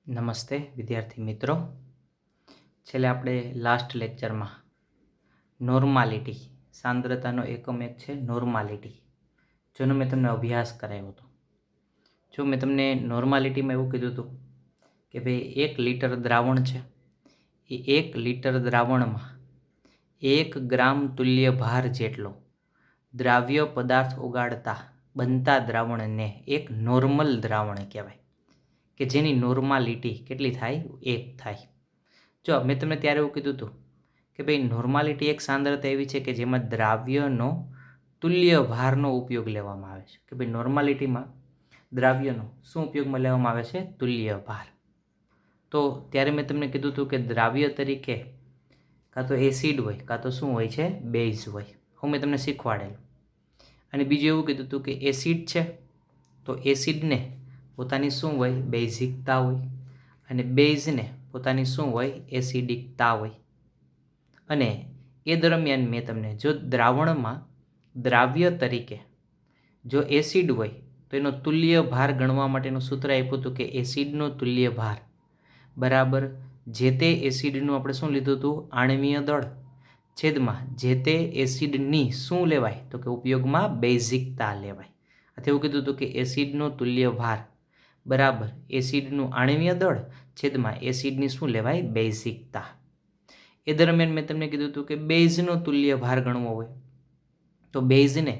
નમસ્તે વિદ્યાર્થી મિત્રો. છેલ્લે આપણે લાસ્ટ લેક્ચરમાં નોર્માલિટી સાંદ્રતાનો એકમ એક છે નોર્માલિટી, જેનો મેં તમને અભ્યાસ કરાવ્યો હતો. જો મેં તમને નોર્માલિટીમાં એવું કીધું હતું કે ભાઈ 1 લિટર દ્રાવણ છે, એ 1 લિટર દ્રાવણમાં 1 ગ્રામ તુલ્ય ભાર જેટલો દ્રાવ્ય પદાર્થ ઓગાળતા બનતા દ્રાવણને એક નોર્મલ દ્રાવણ કહેવાય, કે જેની નોર્માલિટી કેટલી થાય? 1 થાય. જો મેં તમને ત્યારે એવું કીધું હતું કે ભાઈ નોર્માલિટી એક સાંદ્રતા એવી છે કે જેમાં દ્રાવ્યનો તુલ્ય ભારનો ઉપયોગ લેવામાં આવે છે. કે ભાઈ નોર્માલિટીમાં દ્રાવ્યનો શું ઉપયોગમાં લેવામાં આવે છે? તુલ્ય ભાર. તો ત્યારે મેં તમને કીધું હતું કે દ્રાવ્ય તરીકે કાં તો એસિડ હોય કાં તો શું હોય છે? બેઝ હોય. હું મેં તમને શીખવાડેલું. અને બીજું એવું કીધું હતું કે એસિડ છે તો એસિડને પોતાની શું હોય? બેઝિકતા હોય. અને બેઝને પોતાની શું હોય? એસિડિકતા હોય. અને એ દરમિયાન મેં તમને જો દ્રાવણમાં દ્રાવ્ય તરીકે જો એસિડ હોય તો એનો તુલ્ય ભાર ગણવા માટેનું સૂત્ર આપ્યું હતું કે એસિડનો તુલ્ય ભાર બરાબર જે તે એસિડનું આપણે શું લીધું હતું? આણ્વીય દળ છેદમાં જે તે એસિડની શું લેવાય? તો કે ઉપયોગમાં બેઝિકતા લેવાય. આથી એવું કીધું હતું કે એસિડનો તુલ્ય ભાર બરાબર એસિડનું આણ્વીય દળ છેદમાં એસિડની શું લેવાય? બેઝિકતા. એ દરમિયાન મેં તમને કીધું હતું કે બેઝનો તુલ્ય ભાર ગણવો હોય તો બેઝને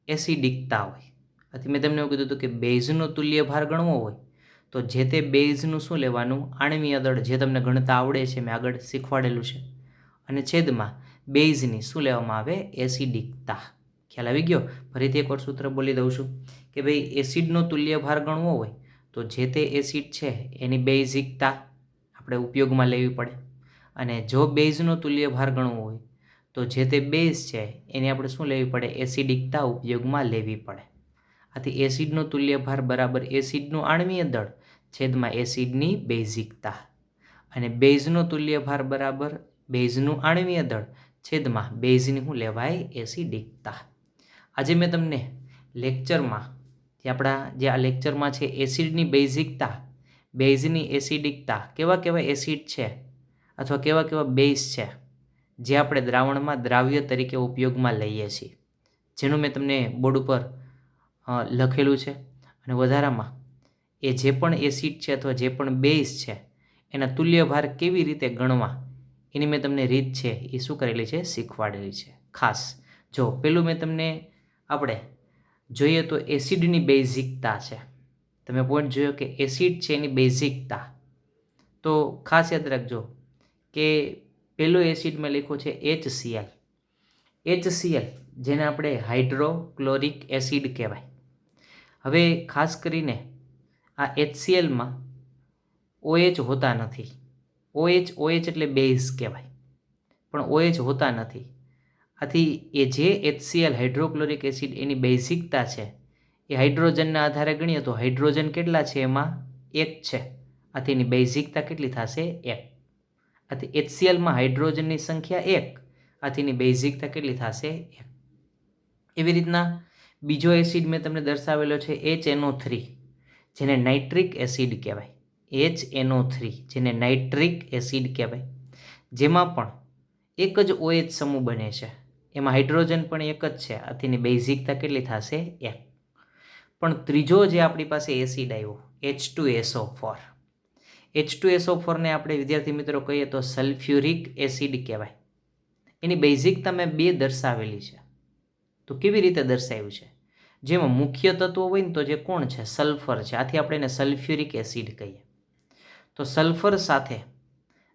એસિડિકતા હોય. આથી મેં તમને એવું કીધું હતું કે બેઝનો તુલ્ય ભાર ગણવો હોય તો જે તે બેઝનું શું લેવાનું? આણ્વીય દળ, જે તમને ગણતા આવડે છે, મેં આગળ શીખવાડેલું છે. અને છેદમાં બેઝની શું લેવામાં આવે? એસિડિકતા. ખ્યાલ આવી ગયો? ફરીથી એકવાર સૂત્ર બોલી દઉં છું કે ભાઈ એસિડનો તુલ્ય ભાર ગણવો હોય તો જે તે એસિડ છે એની બેઝિકતા આપણે ઉપયોગમાં લેવી પડે. અને જો બેઝનો તુલ્ય ભાર ગણવો હોય તો જે તે બેઝ છે એની આપણે શું લેવી પડે? એસિડિકતા ઉપયોગમાં લેવી પડે. આથી એસિડનો તુલ્ય ભાર બરાબર એસિડનું આણ્વીય દળ છેદમાં એસિડની બેઝિકતા. અને બેઝનો તુલ્ય ભાર બરાબર બેઝનું આણ્વીય દળ છેદમાં બેઝની શું લેવાય? એસિડિકતા. આજે મેં તમને લેક્ચરમાં જે આ લેક્ચરમાં છે એસિડની બેઝિકતા, બેઝની એસિડિકતા, કેવા કેવા એસિડ છે અથવા કેવા કેવા બેઝ છે જે આપણે દ્રાવણમાં દ્રાવ્ય તરીકે ઉપયોગમાં લઈએ છીએ, જેનું મેં તમને બોર્ડ ઉપર લખેલું છે. અને વધારામાં એ જે પણ એસિડ છે અથવા જે પણ બેઝ છે એના તુલ્ય ભાર કેવી રીતે ગણવા એની મેં તમને રીત છે એ શું કરેલી છે? શીખવાડેલી છે. ખાસ જો પેલું મેં તમને આપણે જોઈએ તો એસિડની બેઝિકતા છે. તમે પોઈન્ટ જોયો કે એસિડ છે એની બેઝિકતા. તો ખાસ યાદ રાખજો કે પેલો એસિડ મેં લખ્યો છે HCl. HCl જેને આપણે હાઇડ્રોક્લોરિક એસિડ કહેવાય. હવે ખાસ કરીને આ HClમાં OH હોતા નથી. OH એટલે બેઝ કહેવાય, પણ OH હોતા નથી. આથી એ જે HCl હાઇડ્રોક્લોરિક એસિડ એની બેઝિકતા છે એ હાઇડ્રોજનના આધારે ગણીએ તો હાઇડ્રોજન કેટલા છે? એમાં 1 છે. આથી એની બેઝિકતા કેટલી થશે? 1. આથી HClમાં હાઇડ્રોજનની સંખ્યા 1, આથી એની બેઝિકતા કેટલી થશે? 1. એવી રીતના બીજો એસિડ મેં તમને દર્શાવેલો છે HNO3, જેને નાઇટ્રિક એસિડ કહેવાય. HNO3 જેને નાઇટ્રિક એસિડ કહેવાય, જેમાં પણ એક જ OH સમૂહ બને છે, એમાં હાઇડ્રોજન પણ એક જ છે. આથી એની બેઝિકતા કેટલી થશે? 1. પણ ત્રીજો જે આપણી પાસે એસિડ આવ્યો H2SO4. H2SO4 ને આપણે વિદ્યાર્થી મિત્રો કહીએ તો સલ્ફ્યુરિક એસિડ કહેવાય. એની બેઝિકતા મેં 2 દર્શાવેલી છે. તો કેવી રીતે દર્શાવ્યું છે? જેમાં મુખ્ય તત્વો હોય ને તો જે કોણ છે? સલ્ફર છે. આથી આપણે એને સલ્ફ્યુરિક એસિડ કહીએ. તો સલ્ફર સાથે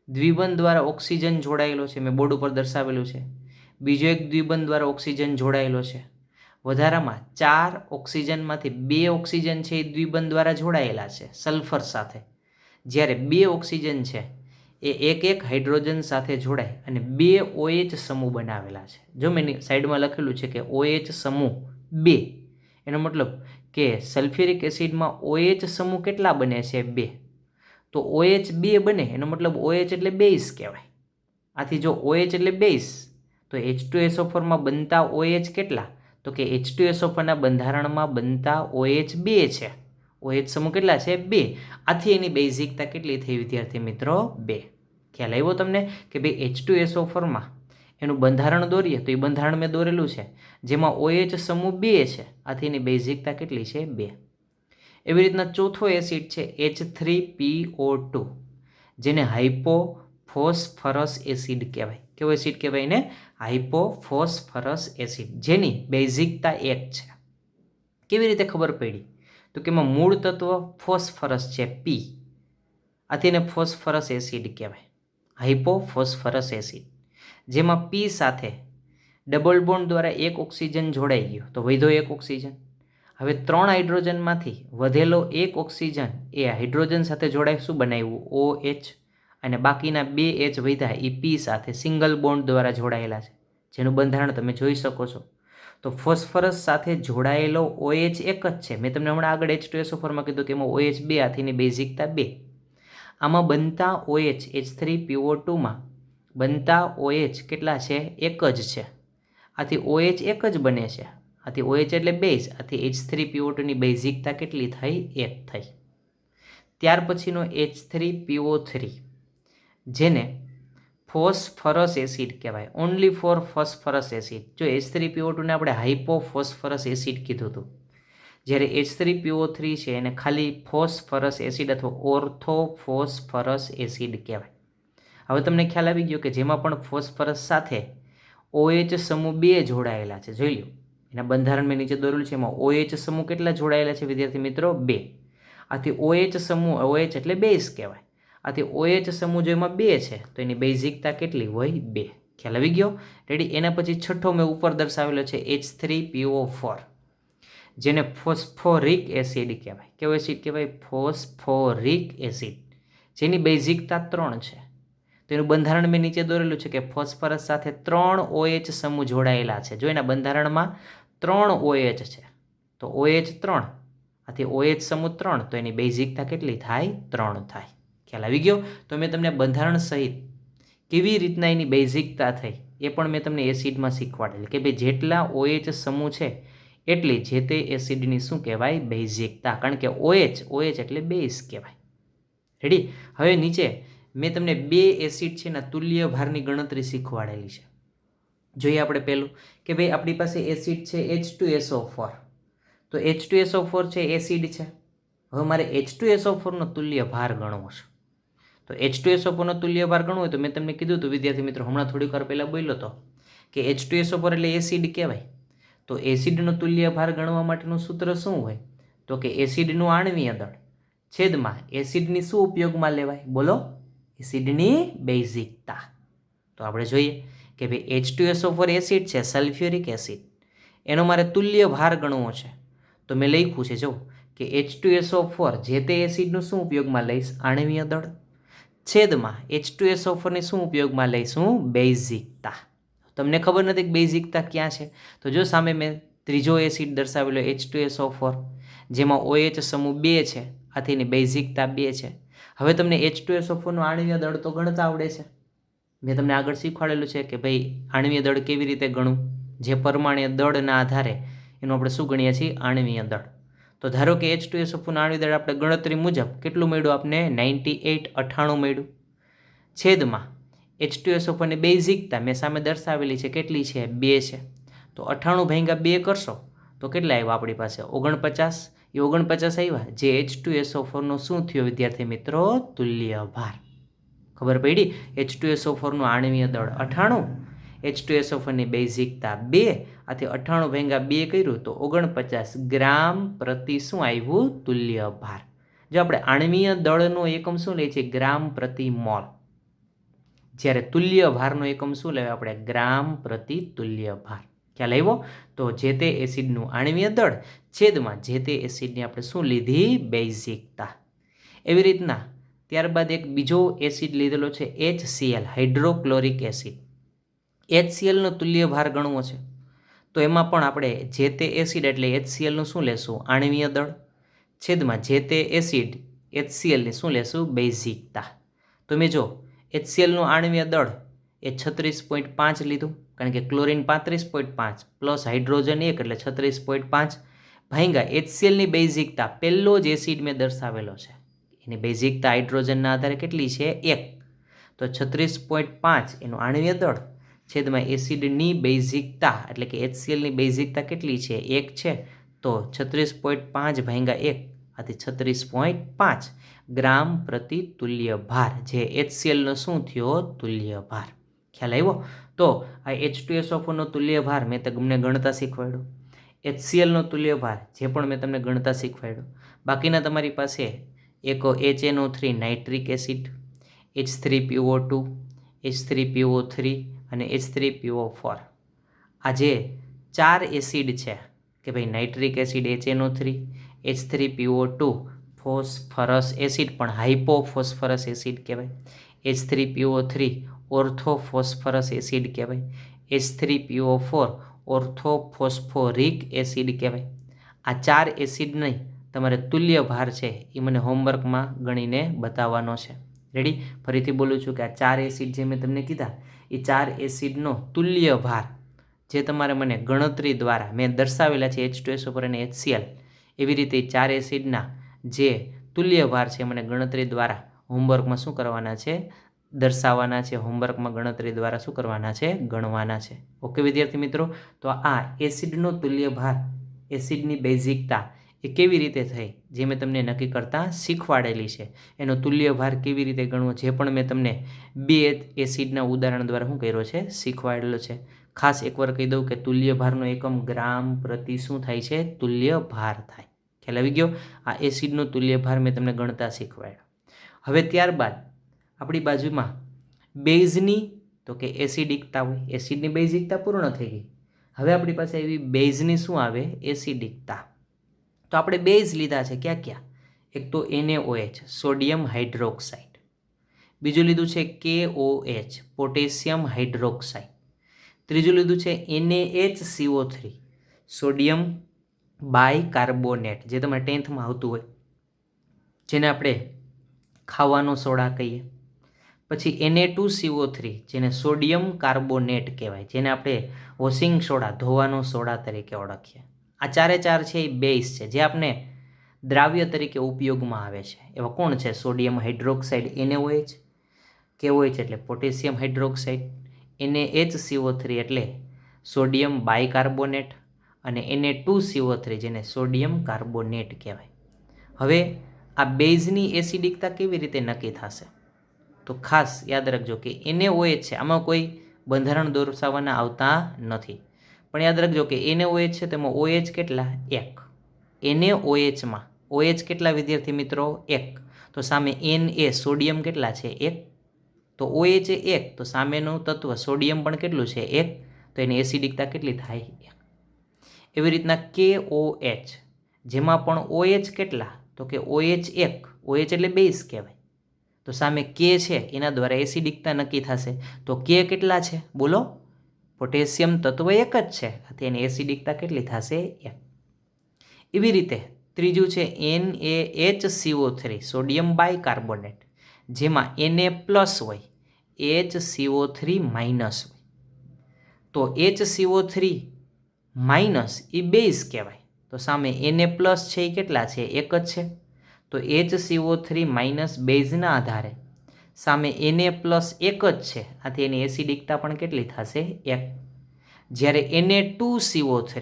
દ્વિબંધ દ્વારા ઓક્સિજન જોડાયેલો છે, મેં બોર્ડ ઉપર દર્શાવેલું છે. બીજો એક દ્વિબંધ દ્વારા ઓક્સિજન જોડાયેલો છે. વધારામાં 4 ઓક્સિજનમાંથી 2 ઓક્સિજન છે એ દ્વિબંધ દ્વારા જોડાયેલા છે સલ્ફર સાથે. જ્યારે 2 ઓક્સિજન છે એ એક હાઇડ્રોજન સાથે જોડાય અને 2 OH સમૂહ બનાવેલા છે. જો મેં સાઈડમાં લખેલું છે કે OH સમૂહ 2, એનો મતલબ કે સલ્ફ્યુરિક એસિડમાં OH સમૂહ કેટલા બને છે? 2. તો OH 2 બને એનો મતલબ OH એટલે બેઝ કહેવાય. આથી જો OH એટલે બેઝ તો H2SO4માં બનતા OH કેટલા? તો કે H2SO4ના બંધારણમાં બનતા OH 2 છે. OH સમૂહ કેટલા છે 2, આથી એની બેઝિકતા કેટલી થઈ વિદ્યાર્થી મિત્રો 2. ખ્યાલ આવ્યો તમને કે ભાઈ H2SO4માં એનું બંધારણ દોરીએ તો એ બંધારણ મેં દોરેલું છે જેમાં OH સમૂહ 2 છે, આથી એની બેઝિકતા કેટલી છે 2. એવી રીતના ચોથો એસિડ છે H3PO2 જેને હાઇપોફોસ્ફરસ એસિડ કહેવાય. કેવો એસિડ કહેવાય એને? હાઇપોફોસ્ફરસ એસિડ, જેની બેઝિકતા 1 છે. કેવી રીતે ખબર પડી? તો કે એમાં મૂળ તત્વ ફોસ્ફરસ છે P, આથી એને ફોસ્ફરસ એસિડ કહેવાય, હાઇપોફોસ્ફરસ એસિડ. જેમાં P સાથે ડબલ બોન્ડ દ્વારા એક ઓક્સિજન જોડાઈ ગયો તો વધ્યો એક ઓક્સિજન. હવે 3 હાઇડ્રોજનમાંથી વધેલો એક ઓક્સિજન એ હાઇડ્રોજન સાથે જોડાઈ શું બનાવ્યું? OH. અને બાકીના 2 H વધ્યા એ P સાથે સિંગલ બોન્ડ દ્વારા જોડાયેલા છે, જેનું બંધારણ તમે જોઈ શકો છો. તો ફોસ્ફરસ સાથે જોડાયેલો OH એક જ છે. મેં તમને હમણાં આગળ H2SO4માં કીધું કે એમાં OH 2, આથીની બેઝિકતા 2. આમાં બનતા OH H3PO2માં બનતા OH કેટલા છે? એક જ છે, આથી OH એક જ બને છે, આથી OH એટલે બેઝ, આથી H3PO2ની બેઝિકતા કેટલી થઈ? 1 થઈ. ત્યાર પછીનો H3PO3 જેને ફોસ્ફરસ એસિડ કહેવાય, ઓનલી ફોર ફોસ્ફરસ એસિડ. જો H3PO2ને આપણે હાઇપોફોસ્ફરસ એસિડ કીધું હતું, જ્યારે H3PO3 છે એને ખાલી ફોસ્ફરસ એસિડ અથવા ઓર્થોફોસ્ફરસ એસિડ કહેવાય. હવે તમને ખ્યાલ આવી ગયો કે જેમાં પણ ફોસ્ફરસ સાથે OH સમૂહ 2 જોડાયેલા છે. જોઈ લો, એના બંધારણ મેં નીચે દોરેલું છે. એમાં OH સમૂહ કેટલા જોડાયેલા છે વિદ્યાર્થી મિત્રો? 2. આથી OH સમૂહ, OH એટલે બેઝ કહેવાય, આથી OH સમૂહ જો એમાં 2 છે તો એની બેઝિકતા કેટલી હોય? 2. ખ્યાલ આવી ગયો? રેડી. એના પછી છઠ્ઠો મેં ઉપર દર્શાવેલો છે H3PO4 જેને ફોસ્ફોરિક એસિડ કહેવાય. કેવો એસિડ કહેવાય? ફોસ્ફોરિક એસિડ, જેની બેઝિકતા 3 છે. તો એનું બંધારણ મેં નીચે દોરેલું છે કે ફોસ્ફરસ સાથે 3 OH સમૂહ જોડાયેલા છે. જો એના બંધારણમાં 3 OH છે તો OH 3, આથી OH સમૂહ 3, તો એની બેઝિકતા કેટલી થાય? 3 થાય. ખ્યાલ આવી ગયો? તો મેં તમને બંધારણ સહિત કેવી રીતના એની બેઝિકતા થઈ એ પણ મેં તમને એસિડમાં શીખવાડેલી કે ભાઈ જેટલા OH સમૂહ છે એટલી જે તે એસિડની શું કહેવાય? બેઝિકતા. કારણ કે OH એટલે બેઝ કહેવાય. રેડી. હવે નીચે મેં તમને 2 એસિડ છે એના તુલ્ય ભારની ગણતરી શીખવાડેલી છે. જોઈએ આપણે પહેલું કે ભાઈ આપણી પાસે એસિડ છે H2SO4. તો H2SO4 છે એસિડ છે. હવે મારે H2SO4નો તુલ્ય ભાર ગણવો છે. તો H2SO4નો તુલ્ય ભાર ગણવો હોય તો મેં તમને કીધું હતું વિદ્યાર્થી મિત્રો, હમણાં થોડીક વાર પહેલાં બોલ્યો હતો કે H2SO4 એટલે એસિડ કહેવાય. તો એસિડનો તુલ્ય ભાર ગણવા માટેનું સૂત્ર શું હોય? તો કે એસિડનું આણ્વીય દળ છેદમાં એસિડની શું ઉપયોગમાં લેવાય? બોલો? એસિડની બેઝિકતા. તો આપણે જોઈએ કે ભાઈ H2SO4 એસિડ છે, સલ્ફ્યુરિક એસિડ, એનો મારે તુલ્ય ભાર ગણવો છે. તો મેં લખ્યું છે જો કે H2SO4 જે તે એસિડનું શું ઉપયોગમાં લઈશ? આણ્વીય દળ છેદમાં H2SO4ની શું ઉપયોગમાં લઈશું? બેઝિકતા. તમને ખબર નથી કે બેઝિકતા ક્યાં છે? તો જો સામે મેં ત્રીજો એસિડ દર્શાવેલો H2SO4 જેમાં OH સમૂહ 2 છે, આથી એની બેઝિકતા 2 છે. હવે તમને H2SO4નો આણ્વીય દળ તો ગણતા આવડે છે. મેં તમને આગળ શીખવાડેલું છે કે ભાઈ આણ્વીય દળ કેવી રીતે ગણવું, જે પરમાણ્વીય દળના આધારે એનું આપણે શું ગણીએ છીએ? આણ્વીય દળ. તો ધારો કે H2SO4નું આણ્વીય દળ આપણે ગણતરી મુજબ કેટલું મળ્યું? આપને 98 મળ્યું. છેદમાં H2SO4ની બેઝિકતા મેં સામે દર્શાવેલી છે, કેટલી છે? 2 છે. તો 98 ભાગ્યા 2 કરશો તો કેટલા આવ્યા આપણી પાસે? 49. એ 49 આવ્યા જે H2SO4નો શું થયો વિદ્યાર્થી મિત્રો? તુલ્ય ભાર. ખબર પડી? H2SO4નું આણ્વીય દળ 98, H2SO4ની બેઝિકતા 2, આથી 98 ભાગ્યા 2 કર્યું તો 49 ગ્રામ પ્રતિ શું આવ્યું? તુલ્ય ભાર. જો આપણે આણ્વીય દળનો એકમ શું લઈએ છીએ? ગ્રામ પ્રતિ મોલ. જ્યારે તુલ્ય ભારનો એકમ શું લેવાય આપણે? ગ્રામ પ્રતિ તુલ્ય ભાર. ખ્યાલ આવ્યો? તો જે તે એસિડનું આણ્વીય દળ છેદમાં જે તે એસિડની આપણે શું લીધી? બેઝિકતા. એવી રીતના ત્યારબાદ એક બીજો એસિડ લીધેલો છે HCl, હાઇડ્રોક્લોરિક એસિડ. HClનો તુલ્ય ભાર ગણવો છે તો એમાં પણ આપણે જે તે એસિડ એટલે HClનું શું લેશું? આણ્વીય દળ છેદમાં જે તે એસિડ HClની શું લેશું? બેઝિકતા. તો મેં જો HClનું આણ્વીય દળ એ 36.5 લીધું, કારણ કે ક્લોરીન 35.5 પ્લસ હાઇડ્રોજન 1 એટલે 36.5, ભાંગ્યા HClની બેઝિકતા પહેલો જ એસિડ મેં દર્શાવેલો છે, એની બેઝિકતા હાઇડ્રોજનના આધારે કેટલી છે? 1. તો 36.5 એનું આણ્વીય દળ છેદમાં એસિડની બેઝિકતા એટલે કે HClની બેઝિકતા કેટલી છે? 1 છે. તો 36.5 ભાંગ્યા 1 આથી 36.5 ગ્રામ પ્રતિ તુલ્ય ભાર, જે HClનો શું થયો? તુલ્ય ભાર. ખ્યાલ આવ્યો? તો આ H2SO4નો તુલ્ય ભાર મેં તમને ગણતા શીખવાડ્યો, HClનો તુલ્ય ભાર જે પણ મેં તમને ગણતા શીખવાડ્યો. બાકીના તમારી પાસે એક HNO3 nitric acid, H3PO2, H3PO3 અને H3PO4, આ જે 4 એસિડ છે કે ભાઈ nitric acid HNO3, H3PO2 phosphorus acid પણ હાઇપોફોસ્ફરસ એસિડ કહેવાય, H3PO3 ઓર્થોફોસ્ફરસ એસિડ કહેવાય, H3PO4 ઓર્થોફોસ્ફોરિક એસિડ કહેવાય. આ 4 એસિડની તમારે તુલ્ય ભાર છે એ મને હોમવર્કમાં ગણીને બતાવવાનો છે. રેડી? ફરીથી બોલું છું કે આ 4 એસિડ જે મેં તમને કીધા એ 4 એસિડનો તુલ્ય ભાર જે તમારે મને ગણતરી દ્વારા મેં દર્શાવેલા છે H2SO4 અને HCl, એવી રીતે 4 એસિડના જે તુલ્ય ભાર છે મને ગણતરી દ્વારા હોમવર્કમાં શું કરવાના છે? દર્શાવવાના છે. હોમવર્કમાં ગણતરી દ્વારા શું કરવાના છે? ગણવાના છે. ઓકે વિદ્યાર્થી મિત્રો, તો આ એસિડનો તુલ્ય ભાર, એસિડની બેઝિકતા એ કેવી રીતે થઈ જે મેં તમને નક્કી કરતા શીખવાડેલી છે, એનો તુલ્ય ભાર કેવી રીતે ગણવો જે પણ મેં તમને 2 એસિડના ઉદાહરણ દ્વારા શું કર્યો છે? શીખવાડેલો છે. ખાસ એકવાર કહી દઉં કે તુલ્ય ભારનો એકમ ગ્રામ પ્રતિ શું થાય છે? તુલ્ય ભાર થાય. ખ્યાલ આવી ગયો? આ એસિડનો તુલ્ય ભાર મેં તમને ગણતા શીખવાડ્યો. હવે ત્યારબાદ આપણી બાજુમાં બેઝની, તો કે એસિડિકતા હોય, એસિડની બેઝિકતા પૂર્ણ થઈ ગઈ. હવે આપણી પાસે એવી બેઝની શું આવે? એસિડિકતા. તો આપણે બેઝ લીધા છે ક્યાં ક્યાં? એક તો NaOH સોડિયમ હાઇડ્રોક્સાઇડ, બીજું લીધું છે KOH પોટેશિયમ હાઇડ્રોક્સાઇડ, ત્રીજું લીધું છે NaHCO3 સોડિયમ બાયકાર્બોનેટ, જે તમારે 10thમાં આવતું હોય, જેને આપણે ખાવાનો સોડા કહીએ. પછી Na2CO3 જેને સોડિયમ કાર્બોનેટ કહેવાય, જેને આપણે વોશિંગ સોડા, ધોવાનો સોડા તરીકે ઓળખીએ. આ 4 છે એ બેઝ છે જે આપણે દ્રાવ્ય તરીકે ઉપયોગમાં આવે છે. એવા કોણ છે? સોડિયમ હાઇડ્રોક્સાઇડ NaOH, KOH એટલે પોટેશિયમ હાઇડ્રોક્સાઇડ, NaHCO3 એટલે સોડિયમ બાયકાર્બોનેટ અને Na2CO3 જેને સોડિયમ કાર્બોનેટ કહેવાય. હવે આ બેઝની એસિડિકતા કેવી રીતે નક્કી થશે? તો ખાસ યાદ રાખજો કે NaOH છે, આમાં કોઈ બંધારણ દર્શાવવાના આવતા નથી, પણ યાદ રાખજો કે NaOH છે તેમાં OH કેટલા? 1. NaOHમાં OH કેટલા વિદ્યાર્થી મિત્રો? 1. તો સામે Na સોડિયમ કેટલા છે? 1. તો OH એ 1, તો સામેનું તત્વ સોડિયમ પણ કેટલું છે? 1. તો એની એસિડિકતા કેટલી થાય? 1. એવી રીતના KOH જેમાં પણ OH કેટલા? તો કે OH 1, OH એટલે બેઝ કહેવાય, તો સામે K છે એના દ્વારા એસિડિકતા નક્કી થશે. તો K કેટલા છે? બોલો. પોટેશિયમ તત્વ 1 જ છે, તેની એસિડિકતા કેટલી થશે? 1. એવી રીતે ત્રીજું છે NaHCO3 સોડિયમ બાયકાર્બોનેટ, જેમાં Na પ્લસ હોય, HCO3 માઇનસ હોય. તો HCO3 માઇનસ એ બેઝ કહેવાય, તો સામે Na પ્લસ છે એ કેટલા છે? 1 જ છે. તો HCO3 માઇનસ બેઝના આધારે સામે Na પ્લસ 1 જ છે, આથી એની એસિડિકતા પણ કેટલી થશે? 1. જ્યારે Na2CO3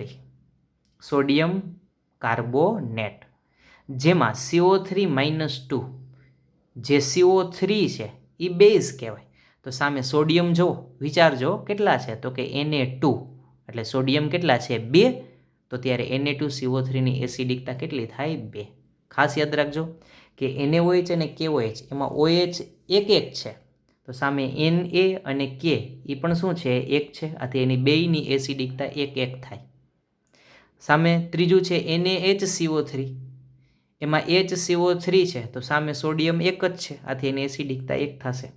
સોડિયમ કાર્બોનેટ, જેમાં CO3 માઇનસ 2, જે CO3 છે એ બેઝ કહેવાય, તો સામે સોડિયમ જો વિચારજો કેટલા છે? તો કે Na2 એટલે સોડિયમ કેટલા છે? 2. તો ત્યારે Na2CO3ની એસિડિકતા કેટલી થાય? 2. ખાસ યાદ રાખજો કે NaOH અને KOH એમાં OH 1 છે, તો સામે Na અને K એ પણ શું છે? 1 છે, આથી એની બેયની એસિડિકતા 1 થાય. સામે ત્રીજું છે NaHCO3, એમાં HCO3 છે, તો સામે સોડિયમ 1 જ છે, આથી એની એસિડિકતા 1 થશે.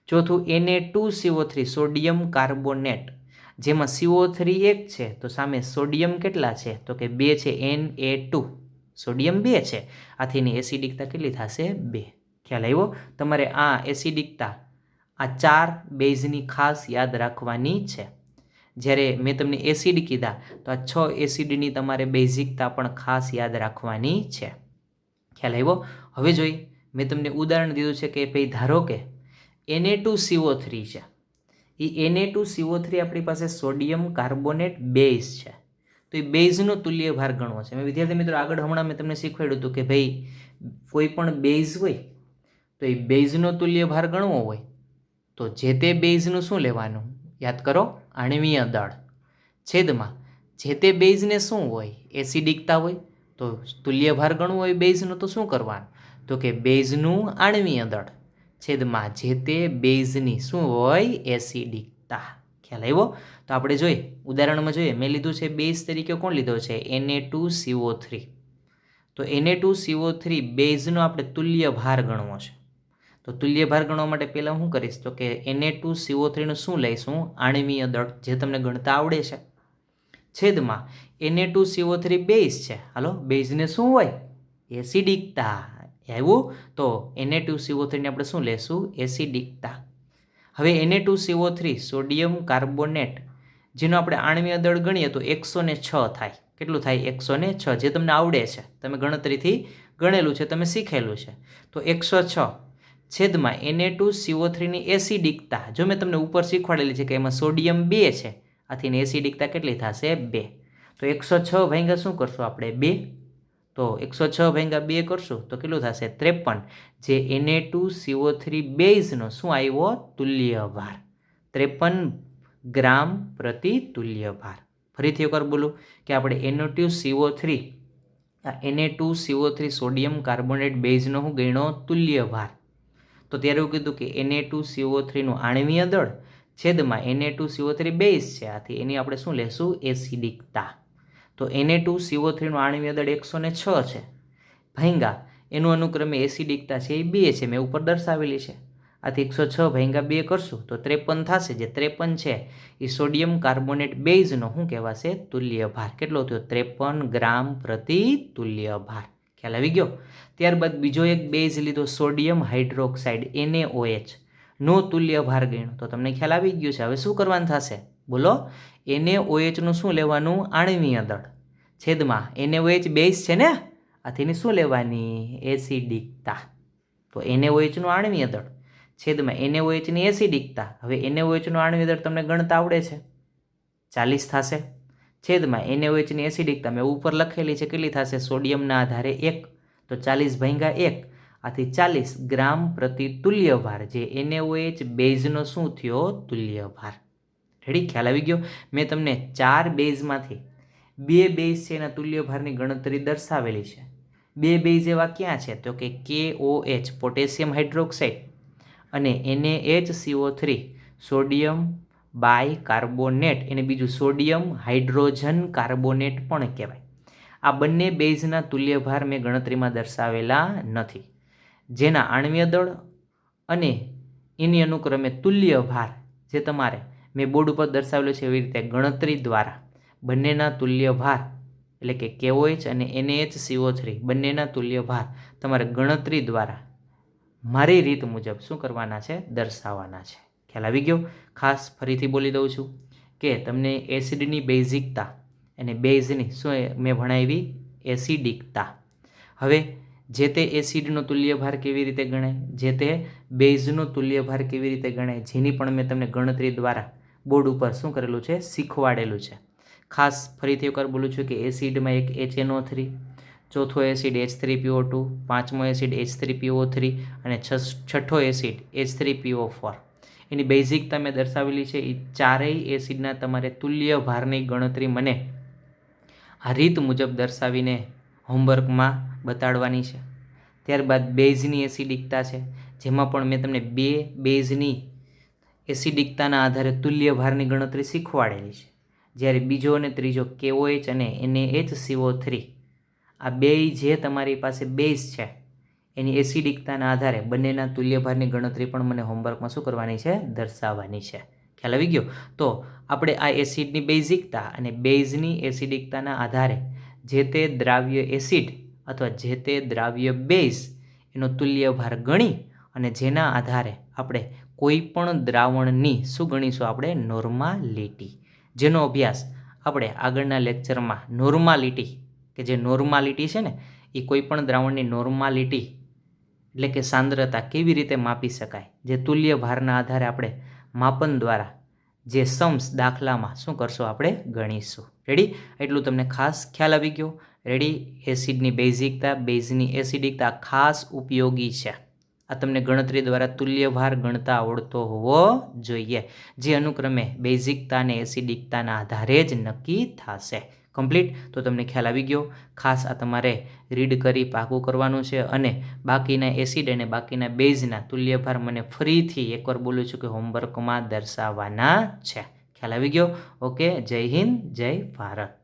ચોથું Na2CO3 સોડિયમ કાર્બોનેટ, જેમાં CO3 1 છે, તો સામે સોડિયમ કેટલા છે? તો કે 2 છે, Na2 સોડિયમ 2 છે, આથી એની એસિડિકતા કેટલી થશે? 2. ખ્યાલ આવ્યો? તમારે આ એસિડિકતા આ 4 બેઝની ખાસ યાદ રાખવાની છે. જ્યારે મેં તમને એસિડ કીધા તો આ 6 એસિડની તમારે બેઝિકતા પણ ખાસ યાદ રાખવાની છે. ખ્યાલ આવ્યો? હવે જોઈએ, મેં તમને ઉદાહરણ દીધું છે કે ભાઈ ધારો કે Na2CO3 છે. એ Na2CO3 આપણી પાસે સોડિયમ કાર્બોનેટ બેઝ છે. તો એ બેઝનો તુલ્ય ભાર ગણવો છે. મેં વિદ્યાર્થી મિત્રો આગળ હમણાં મેં તમને શીખવાડ્યું હતું કે ભાઈ કોઈ પણ બેઝ હોય તો એ બેઝનો તુલ્ય ભાર ગણવો હોય તો જે તે બેઝનું શું લેવાનું? યાદ કરો, આણ્વીય દળ છેદમાં જે તે બેઝને શું હોય? એસિડિકતા હોય. તો તુલ્ય ભાર ગણવો હોય બેઝનું તો શું કરવાનું? તો કે બેઝનું આણ્વીય દળ છેદમાં જે તે બેઝની શું હોય? એસિડિકતા. ખ્યાલ આવ્યો? તો આપણે જોઈએ, ઉદાહરણમાં જોઈએ, મેં લીધું છે બેઝ તરીકે કોણ લીધો છે? Na2CO3. તો Na2CO3 બેઝનો આપણે તુલ્ય ભાર ગણવો છે. તો તુલ્ય ભાર ગણવા માટે પહેલાં શું કરીશ? તો કે Na2CO3 નું શું લઈશું? આણ્વીય દળ, જે તમને ગણતા આવડે છે, છેદમાં Na2CO3 બેઝ છે. હાલો, બેઝને શું હોય? એસિડિકતા. આવ્યું? તો Na2CO3 ને આપણે શું લેશું? એસિડિકતા. હવે Na2CO3 સોડિયમ કાર્બોનેટ જેનો આપણે આણ્વીય દળ ગણીએ તો 106 થાય. કેટલું થાય? 106, જે તમને આવડે છે, તમે ગણતરીથી ગણેલું છે, તમે શીખેલું છે. તો 106 છેદમાં Na2CO3 ની એસિડિકતા, જો મેં તમને ઉપર શીખવાડેલી છે કે એમાં સોડિયમ 2 છે, આથી એસિડિકતા કેટલી થશે? 2. તો 106 ભાગ્યા શું કરશું આપણે? 2. તો 106 ભાગ્યા 2 કરશું તો કેટલું થશે? 53. જે Na2CO3 બેઝનો શું આવ્યો? તુલ્ય ભાર 53 ગ્રામ પ્રતિ તુલ્ય ભાર. ફરીથી એકવાર બોલું કે આપણે Na2CO3 સોડિયમ કાર્બોનેટ બેઝનો શું ગણ્યો? તુલ્ય ભાર. તો ત્યારે એવું કીધું કે Na2CO3 નું આણ્વીય દળ છેદમાં Na2CO3 બેઝ છે, આથી એની આપણે શું લેશું? એસિડિકતા. તો Na2CO3 નું આણ્વીય દળ 106 છે, ભાંગા એનું અનુક્રમે એસિડિકતા છે એ 2 છે, મેં ઉપર દર્શાવેલી છે. આથી 106 ભાંગા 2 કરશું તો 53 થશે. જે 53 છે એ સોડિયમ કાર્બોનેટ બેઝનો શું કહેવાશે? તુલ્ય ભાર. કેટલો થયો? 53 ગ્રામ પ્રતિ તુલ્ય ભાર. ખ્યાલ આવી ગયો? ત્યારબાદ બીજો એક બેઝ લીધો સોડિયમ હાઇડ્રોક્સાઇડ NaOH નો તુલ્ય ભાર ગણ્યો. તો તમને ખ્યાલ આવી ગયો છે. હવે શું કરવાનું થશે? બોલો. NaOH નું શું લેવાનું? આણ્વીય દળ છેદમાં NaOH બેઝ છે ને, આથી શું લેવાની? એસિડિકતા. તો NaOH નું આણ્વીય દળ છેદમાં NaOH ની એસિડિકતા. હવે NaOH નું આણ્વીય દળ તમને ગણતા આવડે છે, 40 થશે, છેદમાં NaOH ની એસિડિકતા મેં ઉપર લખેલી છે, કેટલી થશે? સોડિયમના આધારે 1. તો 40 ભાગ્યા 1, આથી 40 ગ્રામ પ્રતિ તુલ્ય ભાર, જે NaOH બેઝનો શું થયો? તુલ્ય ભાર. રેડી? ખ્યાલ આવી ગયો? મેં તમને 4 બેઝમાંથી 2 બેઝ છે એના તુલ્ય ભારની ગણતરી દર્શાવેલી છે. 2 બેઝ એવા ક્યાં છે? તો કે KOH પોટેશિયમ હાઇડ્રોક્સાઇડ અને NaHCO3 સોડિયમ બાયકાર્બોનેટ, એને બીજું સોડિયમ હાઇડ્રોજન કાર્બોનેટ પણ કહેવાય. આ બંને બેઝના તુલ્ય ભાર મેં ગણતરીમાં દર્શાવેલા નથી. જેના આણ્વીય દળ અને એની અનુક્રમે તુલ્ય ભાર જે તમારે મેં બોર્ડ ઉપર દર્શાવેલો છે એવી રીતે ગણતરી દ્વારા બંનેના તુલ્ય ભાર એટલે કે KOH અને NaHCO3 બંનેના તુલ્ય ભાર તમારે ગણતરી દ્વારા મારી રીત મુજબ શું કરવાના છે? દર્શાવવાના છે. ખ્યાલ આવી ગયો? ખાસ ફરીથી બોલી દઉં છું કે તમને એસિડની બેઝિકતા અને બેઝની શું મેં ભણાવી? એસિડિકતા. હવે જે તે એસિડનો તુલ્ય ભાર કેવી રીતે ગણાય, જે તે બેઝનો તુલ્ય ભાર કેવી રીતે ગણાય, જેની પણ મેં તમને ગણતરી દ્વારા બોર્ડ ઉપર શું કરેલું છે? શીખવાડેલું છે. ખાસ ફરીથી એકવાર બોલું છું કે એસિડમાં એક HNO3, ચોથો એસિડ H3PO2, પાંચમો એસિડ H3PO3 અને છઠ્ઠો એસિડ H3PO4. એની બેઝિકતા મેં દર્શાવેલી છે. એ ચારેય એસિડના તમારે તુલ્ય ભારની ગણતરી મને આ રીત મુજબ દર્શાવીને હોમવર્કમાં બતાડવાની છે. ત્યારબાદ બેઝની એસિડિકતા છે, જેમાં પણ મેં તમને 2 બેઝની એસિડિકતાના આધારે તુલ્ય ભારની ગણતરી શીખવાડેલી છે. જ્યારે બીજો અને ત્રીજો KOH અને NaHCO3 આ બે જે તમારી પાસે બેઝ છે એની એસિડિકતાના આધારે બંનેના તુલ્ય ભારની ગણતરી પણ મને હોમવર્કમાં શું કરવાની છે? દર્શાવવાની છે. ખ્યાલ આવી ગયો? તો આપણે આ એસિડની બેઝિકતા અને બેઝની એસિડિકતાના આધારે જે તે દ્રાવ્ય એસિડ અથવા જે તે દ્રાવ્ય બેઝ એનો તુલ્ય ભાર ગણી અને જેના આધારે આપણે કોઈ પણ દ્રાવણની શું ગણીશું? આપણે નોર્માલિટી. જેનો અભ્યાસ આપણે આગળના લેક્ચરમાં નોર્માલિટી, કે જે નોર્માલિટી છે ને એ કોઈ પણ દ્રાવણની નોર્માલિટી એટલે કે સાંદ્રતા કેવી રીતે માપી શકાય, જે તુલ્ય ભારના આધારે આપણે માપન દ્વારા જે સમ્સ દાખલામાં શું કરશું, આપણે ગણીશું. રેડી? એટલું તમને ખાસ ખ્યાલ આવી ગયો. રેડી? એસિડની બેઝિકતા, બેઝની એસિડિકતા ખાસ ઉપયોગી છે. આ તમને ગણતરી દ્વારા તુલ્ય ભાર ગણતા આવડતો હોવો જોઈએ, જે અનુક્રમે બેઝિકતા અને એસિડિકતાના આધારે જ નક્કી થશે. કમ્પ્લીટ? તો તમને ખ્યાલ આવી ગયો. ખાસ આ તમારે રીડ કરી પાકું કરવાનું છે, અને બાકીના એસિડ અને બાકીના બેઝના તુલ્ય ભાર મને ફરીથી એકવાર બોલું છું કે હોમવર્કમાં દર્શાવવાના છે. ખ્યાલ આવી ગયો? ઓકે. જય હિન્દ, જય ભારત.